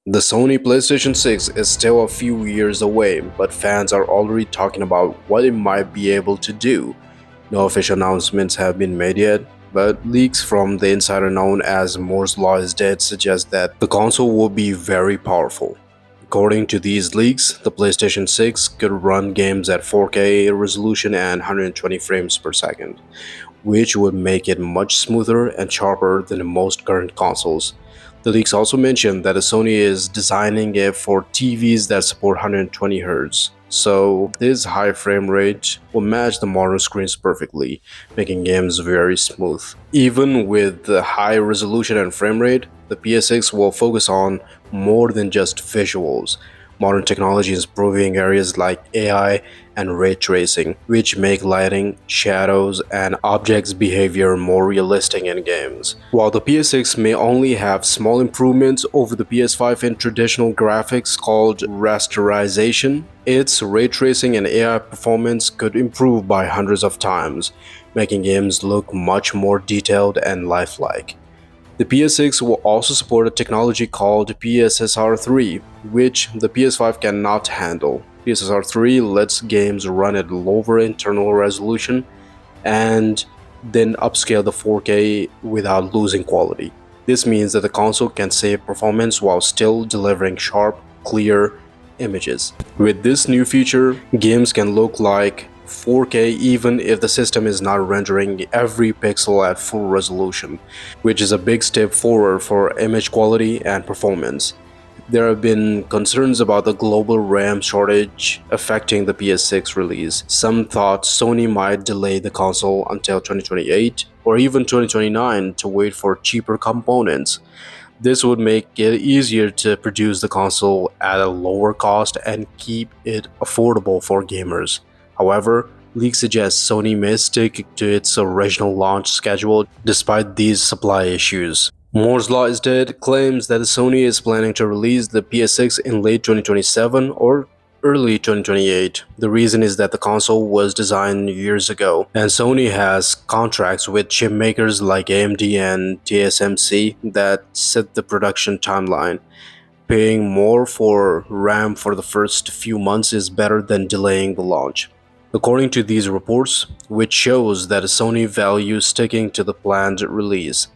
The Sony PlayStation 6 is still a few years away, but fans are already talking about what it might be able to do. No official announcements have been made yet, but leaks from the insider known as Moore's Law is Dead suggest that the console will be very powerful. According to these leaks, the PlayStation 6 could run games at 4K resolution and 120 frames per second, which would make it much smoother and sharper than most current consoles. The leaks also mention that Sony is designing it for TVs that support 120Hz, so this high frame rate will match the modern screens perfectly, making games very smooth. Even with the high resolution and frame rate, the PS6 will focus on more than just visuals. Modern technology is improving areas like AI and ray tracing, which make lighting, shadows, and objects' behavior more realistic in games. While the PS6 may only have small improvements over the PS5 in traditional graphics called rasterization, its ray tracing and AI performance could improve by hundreds of times, making games look much more detailed and lifelike. The PS6 will also support a technology called PSSR 3, which the PS5 cannot handle. PSSR 3 lets games run at lower internal resolution and then upscale the 4K without losing quality. This means that the console can save performance while still delivering sharp, clear images. With this new feature, games can look like 4K even if the system is not rendering every pixel at full resolution, which is a big step forward for image quality and performance. There have been concerns about the global RAM shortage affecting the PS6 release. Some thought Sony might delay the console until 2028 or even 2029 to wait for cheaper components. This would make it easier to produce the console at a lower cost and keep it affordable for gamers. However, leaks suggest Sony may stick to its original launch schedule despite these supply issues. Moore's Law is Dead claims that Sony is planning to release the PS6 in late 2027 or early 2028. The reason is that the console was designed years ago, and Sony has contracts with chip makers like AMD and TSMC that set the production timeline. Paying more for RAM for the first few months is better than delaying the launch. According to these reports, which shows that Sony values sticking to the planned release.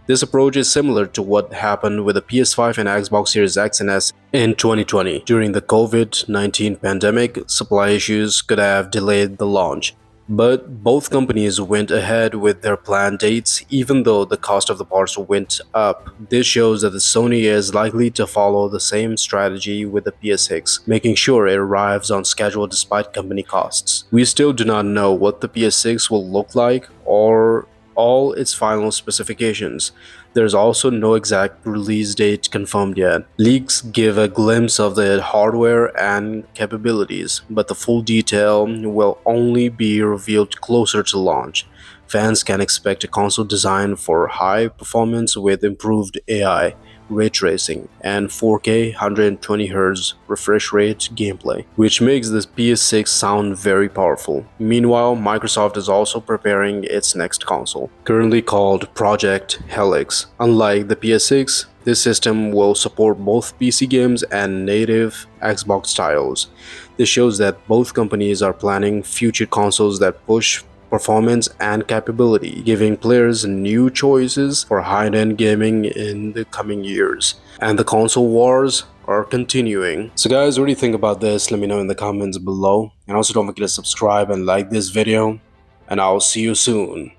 This approach is similar to what happened with the PS5 and Xbox Series X and S in 2020. During the COVID-19 pandemic, supply issues could have delayed the launch. But both companies went ahead with their planned dates even though the cost of the parts went up. This shows that the Sony is likely to follow the same strategy with the PS6, making sure it arrives on schedule despite company costs. We still do not know what the PS6 will look like or all its final specifications. There's also no exact release date confirmed yet. Leaks give a glimpse of the hardware and capabilities, but the full detail will only be revealed closer to launch. Fans can expect a console designed for high performance with improved AI, ray tracing, and 4K 120Hz refresh rate gameplay, which makes the PS6 sound very powerful. Meanwhile, Microsoft is also preparing its next console, currently called Project Helix. Unlike the PS6, this system will support both PC games and native Xbox titles. This shows that both companies are planning future consoles that push performance and capability, giving players new choices for high-end gaming in the coming years. And the console wars are continuing. So guys, what do you think about this? Let me know in the comments below. And also don't forget to subscribe and like this video. And I'll see you soon.